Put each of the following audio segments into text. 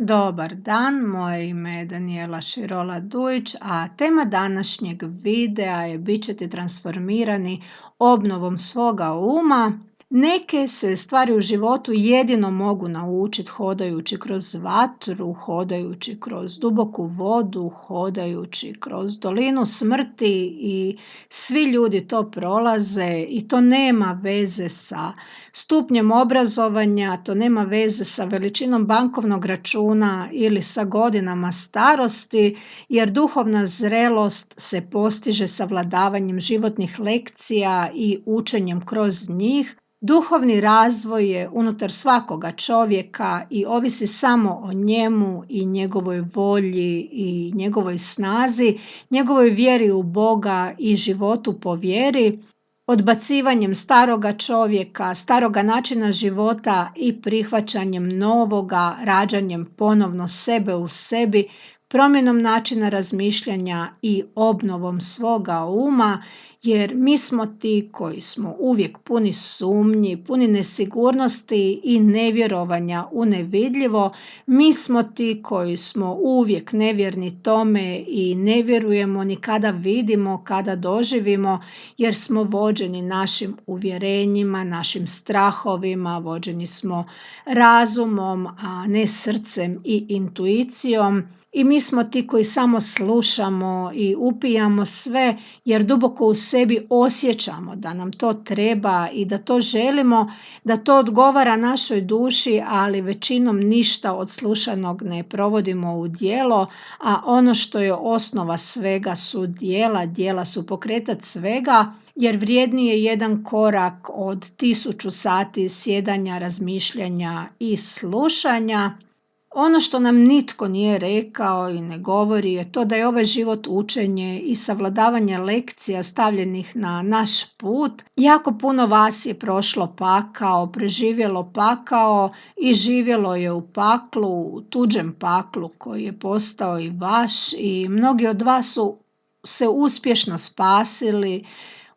Dobar dan, moje ime je Danijela Širola Dujić, a tema današnjeg videa je bit ćete transformirani obnovom svoga uma. Neke se stvari u životu jedino mogu naučiti hodajući kroz vatru, hodajući kroz duboku vodu, hodajući kroz dolinu smrti i svi ljudi to prolaze i to nema veze sa stupnjem obrazovanja, to nema veze sa veličinom bankovnog računa ili sa godinama starosti, jer duhovna zrelost se postiže savladavanjem životnih lekcija i učenjem kroz njih. Duhovni razvoj je unutar svakoga čovjeka i ovisi samo o njemu i njegovoj volji i njegovoj snazi, njegovoj vjeri u Boga i životu po vjeri. Odbacivanjem staroga čovjeka, staroga načina života i prihvaćanjem novoga, rađanjem ponovno sebe u sebi, promjenom načina razmišljanja i obnovom svoga uma, jer mi smo ti koji smo uvijek puni sumnji, puni nesigurnosti i nevjerovanja u nevidljivo. Mi smo ti koji smo uvijek nevjerni tome i ne vjerujemo ni kada vidimo, kada doživimo, jer smo vođeni našim uvjerenjima, našim strahovima, vođeni smo razumom, a ne srcem i intuicijom. I mi smo ti koji samo slušamo i upijamo sve, jer duboko u sebi osjećamo da nam to treba i da to želimo, da to odgovara našoj duši, ali većinom ništa od slušanog ne provodimo u djelo, a ono što je osnova svega su djela, djela su pokretač svega, jer vrijedniji je jedan korak od 1000 sati sjedanja, razmišljanja i slušanja. Ono što nam nitko nije rekao i ne govori je to da je ovaj život učenje i savladavanje lekcija stavljenih na naš put. Jako puno vas je prošlo pakao, preživjelo pakao i živjelo je u paklu, u tuđem paklu koji je postao i vaš, i mnogi od vas su se uspješno spasili.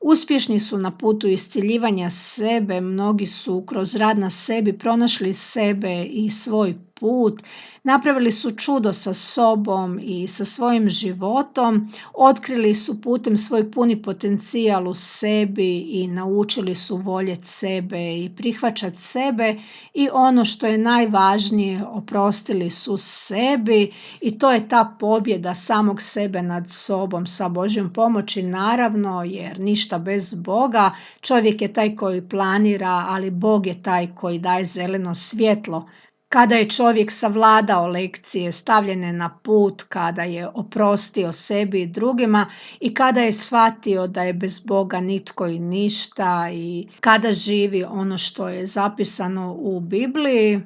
Uspješni su na putu isciljivanja sebe, mnogi su kroz rad na sebi pronašli sebe i svoj put, napravili su čudo sa sobom i sa svojim životom, otkrili su putem svoj puni potencijal u sebi i naučili su voljeti sebe i prihvaćati sebe, i ono što je najvažnije, oprostili su sebi, i to je ta pobjeda samog sebe nad sobom sa Božjom pomoći, naravno, jer ništa bez Boga. Čovjek je taj koji planira, ali Bog je taj koji daje zeleno svjetlo. Kada je čovjek savladao lekcije stavljene na put, kada je oprostio sebi i drugima i kada je shvatio da je bez Boga nitko i ništa, i kada živi ono što je zapisano u Bibliji,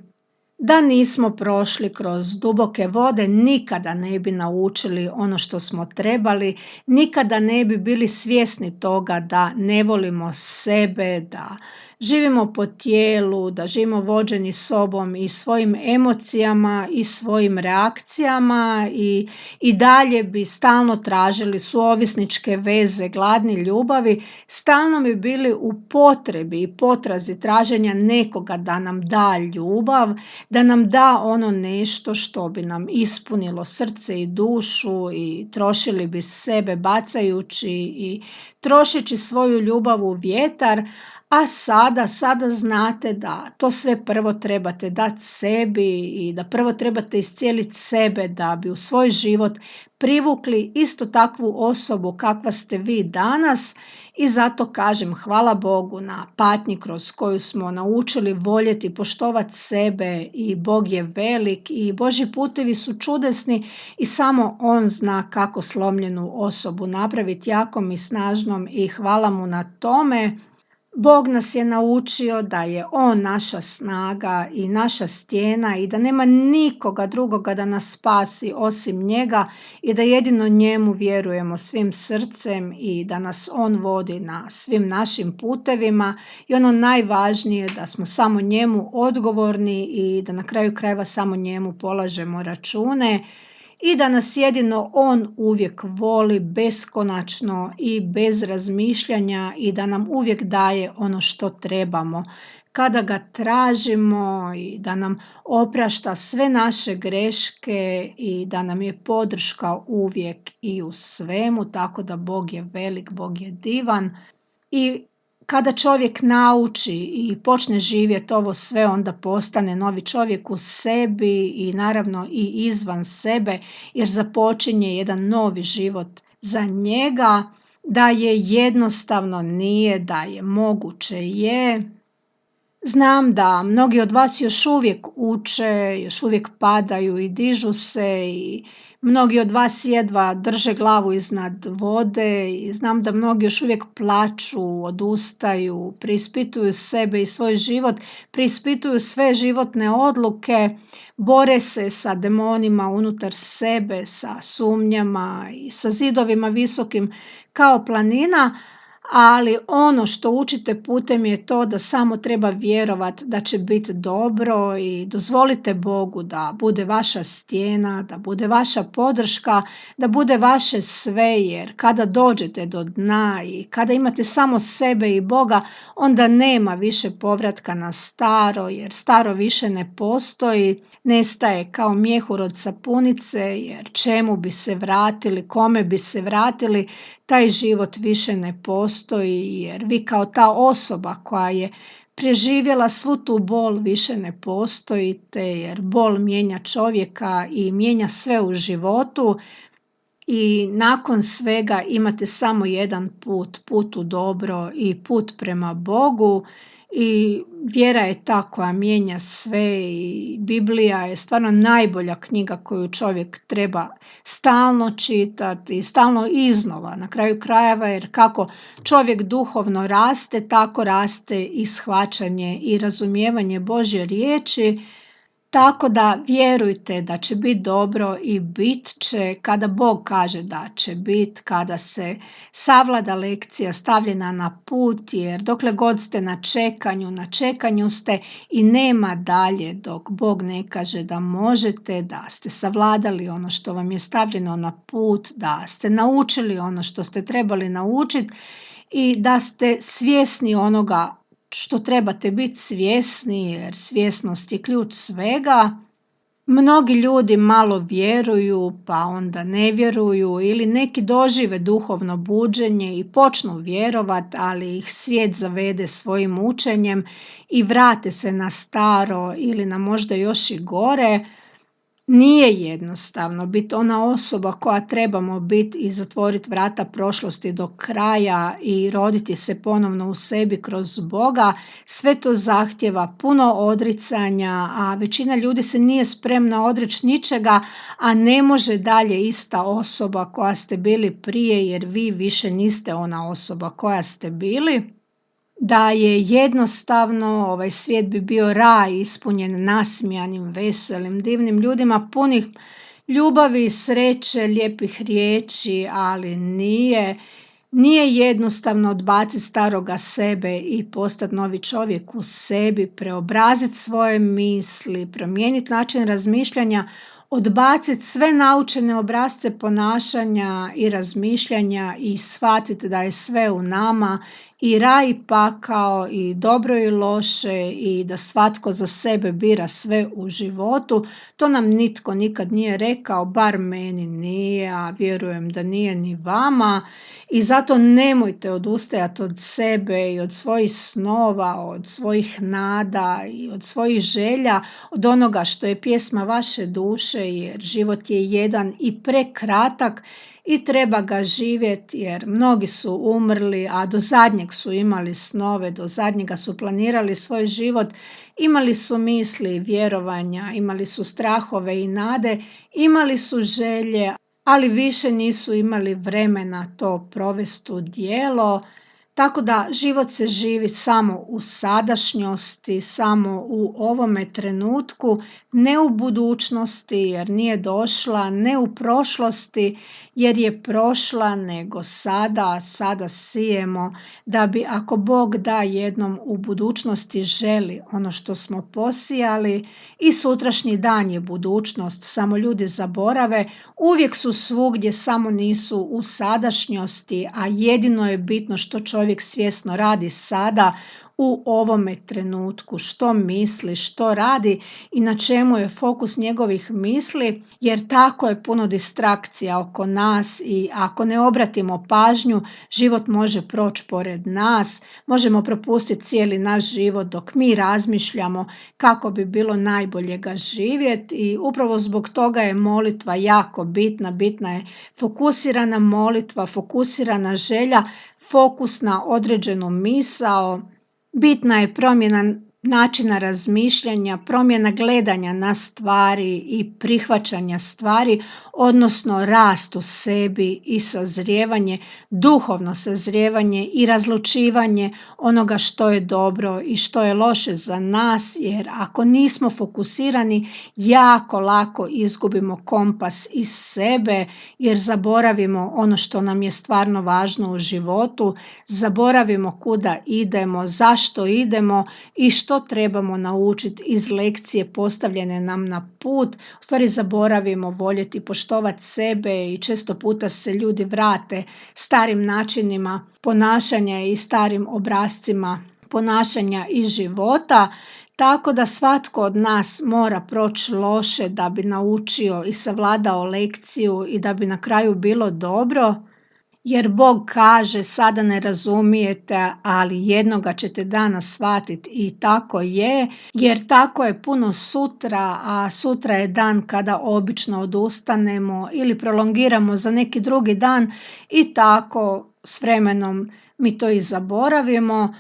da nismo prošli kroz duboke vode, nikada ne bi naučili ono što smo trebali, nikada ne bi bili svjesni toga da ne volimo sebe, da živimo po tijelu, da živimo vođeni sobom i svojim emocijama i svojim reakcijama, i dalje bi stalno tražili suovisničke veze, gladni ljubavi, stalno bi bili u potrebi i potrazi traženja nekoga da nam da ljubav, da nam da ono nešto što bi nam ispunilo srce i dušu, i trošili bi sebe bacajući i trošeći svoju ljubav u vjetar. A sada znate da to sve prvo trebate dati sebi i da prvo trebate iscijeliti sebe da bi u svoj život privukli isto takvu osobu kakva ste vi danas, i zato kažem hvala Bogu na patnji kroz koju smo naučili voljeti i poštovati sebe, i Bog je velik i Božji putevi su čudesni i samo On zna kako slomljenu osobu napraviti jakom i snažnom, i hvala mu na tome. Bog nas je naučio da je On naša snaga i naša stijena i da nema nikoga drugoga da nas spasi osim njega, i da jedino njemu vjerujemo svim srcem i da nas On vodi na svim našim putevima, i ono najvažnije da smo samo njemu odgovorni i da na kraju krajeva samo njemu polažemo račune, i da nas jedino On uvijek voli beskonačno i bez razmišljanja, i da nam uvijek daje ono što trebamo. kada ga tražimo i da nam oprašta sve naše greške i da nam je podrška uvijek i u svemu, tako da Bog je velik, Bog je divan. I kada čovjek nauči i počne živjeti ovo sve, onda postane novi čovjek u sebi i naravno i izvan sebe, jer započinje jedan novi život za njega. Da je jednostavno nije, da je moguće je. Znam da mnogi od vas još uvijek uče, još uvijek padaju i dižu se i mnogi od vas jedva drže glavu iznad vode i znam da mnogi još uvijek plaču, odustaju, preispituju sebe i svoj život, preispituju sve životne odluke, bore se sa demonima unutar sebe, sa sumnjama i sa zidovima visokim kao planina. Ali ono što učite putem je to da samo treba vjerovati da će biti dobro i dozvolite Bogu da bude vaša stijena, da bude vaša podrška, da bude vaše sve, jer kada dođete do dna i kada imate samo sebe i Boga, onda nema više povratka na staro, jer staro više ne postoji, nestaje kao mjehur od sapunice, jer čemu bi se vratili, kome bi se vratili, taj život više ne postoji, jer vi kao ta osoba koja je preživjela svu tu bol više ne postojite, jer bol mijenja čovjeka i mijenja sve u životu i nakon svega imate samo jedan put, put u dobro i put prema Bogu. I vjera je ta koja mijenja sve i Biblija je stvarno najbolja knjiga koju čovjek treba stalno čitati i stalno iznova na kraju krajeva, jer kako čovjek duhovno raste, tako raste i shvaćanje i razumijevanje Božje riječi. Tako da vjerujte da će biti dobro i bit će kada Bog kaže da će biti, kada se savlada lekcija stavljena na put, jer dokle god ste na čekanju ste i nema dalje dok Bog ne kaže da možete, da ste savladali ono što vam je stavljeno na put, da ste naučili ono što ste trebali naučiti i da ste svjesni onoga što trebate biti svjesni, jer svjesnost je ključ svega. Mnogi ljudi malo vjeruju, pa onda ne vjeruju ili neki dožive duhovno buđenje i počnu vjerovat, ali ih svijet zavede svojim učenjem i vrate se na staro ili na možda još i gore. Nije jednostavno biti ona osoba koja trebamo biti i zatvoriti vrata prošlosti do kraja i roditi se ponovno u sebi kroz Boga. Sve to zahtjeva puno odricanja, a većina ljudi se nije spremna odreći ničega, a ne može dalje ista osoba koja ste bili prije, jer vi više niste ona osoba koja ste bili. Da je jednostavno, ovaj svijet bi bio raj ispunjen nasmijanim, veselim, divnim ljudima, punih ljubavi, sreće, lijepih riječi, ali nije jednostavno odbaciti staroga sebe i postati novi čovjek u sebi, preobraziti svoje misli, promijeniti način razmišljanja, odbaciti sve naučene obrasce ponašanja i razmišljanja i shvatiti da je sve u nama, i raj i pakao, i dobro i loše, i da svatko za sebe bira sve u životu. To nam nitko nikad nije rekao, bar meni nije, a vjerujem da nije ni vama. I zato nemojte odustajati od sebe i od svojih snova, od svojih nada i od svojih želja, od onoga što je pjesma vaše duše, jer život je jedan i prekratak i treba ga živjeti, jer mnogi su umrli, a do zadnjeg su imali snove, do zadnjega su planirali svoj život, imali su misli i vjerovanja, imali su strahove i nade, imali su želje, ali više nisu imali vremena to provesti u djelo. Tako da život se živi samo u sadašnjosti, samo u ovome trenutku, ne u budućnosti jer nije došla, ne u prošlosti jer je prošla, nego sada sijemo da bi, ako Bog da jednom u budućnosti želi ono što smo posijali, i sutrašnji dan je budućnost, samo ljudi zaborave, uvijek su svugdje, samo nisu u sadašnjosti, a jedino je bitno što čovjek svjesno radi sada u ovome trenutku, što misli, što radi i na čemu je fokus njegovih misli, jer tako je puno distrakcija oko nas i ako ne obratimo pažnju, život može proći pored nas, možemo propustiti cijeli naš život dok mi razmišljamo kako bi bilo najbolje ga živjeti i upravo zbog toga je molitva jako bitna. Bitna je fokusirana molitva, fokusirana želja, fokus na određenu misao. Bitna je promjena načina razmišljanja, promjena gledanja na stvari i prihvaćanja stvari, odnosno rast u sebi i sazrijevanje, duhovno sazrijevanje i razlučivanje onoga što je dobro i što je loše za nas, jer ako nismo fokusirani, jako lako izgubimo kompas iz sebe, jer zaboravimo ono što nam je stvarno važno u životu, zaboravimo kuda idemo, zašto idemo i što trebamo naučiti iz lekcije postavljene nam na put. U stvari zaboravimo voljeti, poštovati sebe i često puta se ljudi vrate starim načinima ponašanja i starim obrascima ponašanja iz života. Tako da svatko od nas mora proći loše da bi naučio i savladao lekciju i da bi na kraju bilo dobro. Jer Bog kaže, sada ne razumijete, ali jednoga ćete dana shvatiti i tako je, jer tako je puno sutra, a sutra je dan kada obično odustanemo ili prolongiramo za neki drugi dan i tako s vremenom mi to i zaboravimo.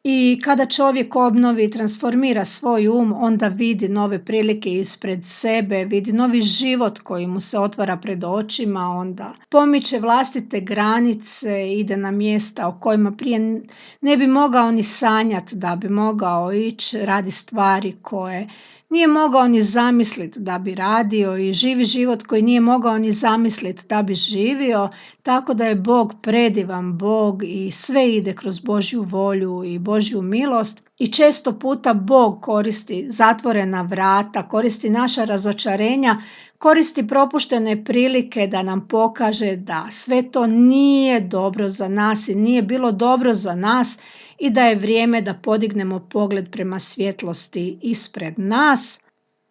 I kada čovjek obnovi i transformira svoj onda vidi nove prilike ispred sebe, vidi novi život koji mu se otvara pred očima, onda pomiče vlastite granice, ide na mjesta o kojima prije ne bi mogao ni sanjati da bi mogao ići, radi stvari koje nije mogao ni zamisliti da bi radio i živi život koji nije mogao ni zamisliti da bi živio, tako da je Bog predivan Bog i sve ide kroz Božju volju i Božju milost i često puta Bog koristi zatvorena vrata, koristi naša razočarenja, koristi propuštene prilike da nam pokaže da sve to nije dobro za nas i nije bilo dobro za nas i da je vrijeme da podignemo pogled prema svjetlosti ispred nas,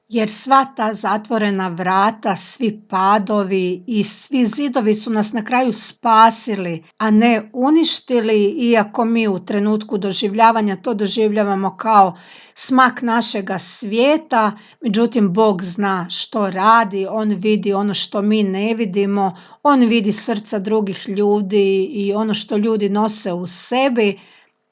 jer sva ta zatvorena vrata, svi padovi i svi zidovi su nas na kraju spasili, a ne uništili, iako mi u trenutku doživljavanja to doživljavamo kao smak našega svijeta. Međutim, Bog zna što radi, on vidi ono što mi ne vidimo, on vidi srca drugih ljudi i ono što ljudi nose u sebi.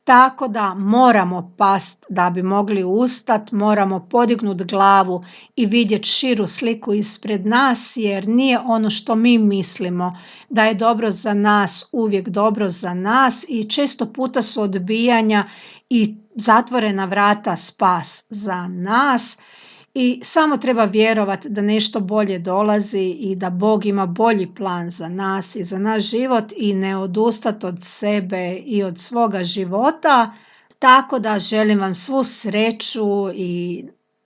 Tako da moramo past da bi mogli ustati, moramo podignuti glavu i vidjeti širu sliku ispred nas, jer nije ono što mi mislimo da je dobro za nas uvijek dobro za nas i često puta su odbijanja i zatvorena vrata spas za nas. I samo treba vjerovati da nešto bolje dolazi i da Bog ima bolji plan za nas i za naš život i ne odustati od sebe i od svoga života. Tako da želim vam svu sreću i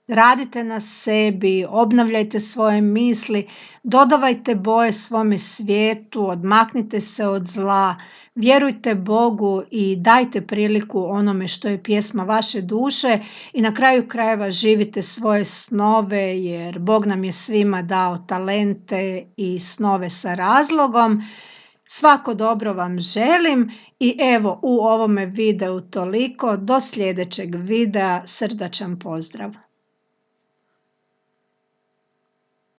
radite na sebi, obnavljajte svoje misli, dodavajte boje svome svijetu, odmaknite se od zla, vjerujte Bogu i dajte priliku onome što je pjesma vaše duše i na kraju krajeva živite svoje snove, jer Bog nam je svima dao talente i snove sa razlogom. Svako dobro vam želim i evo u ovome videu toliko. Do sljedećeg videa, srdačan pozdrav.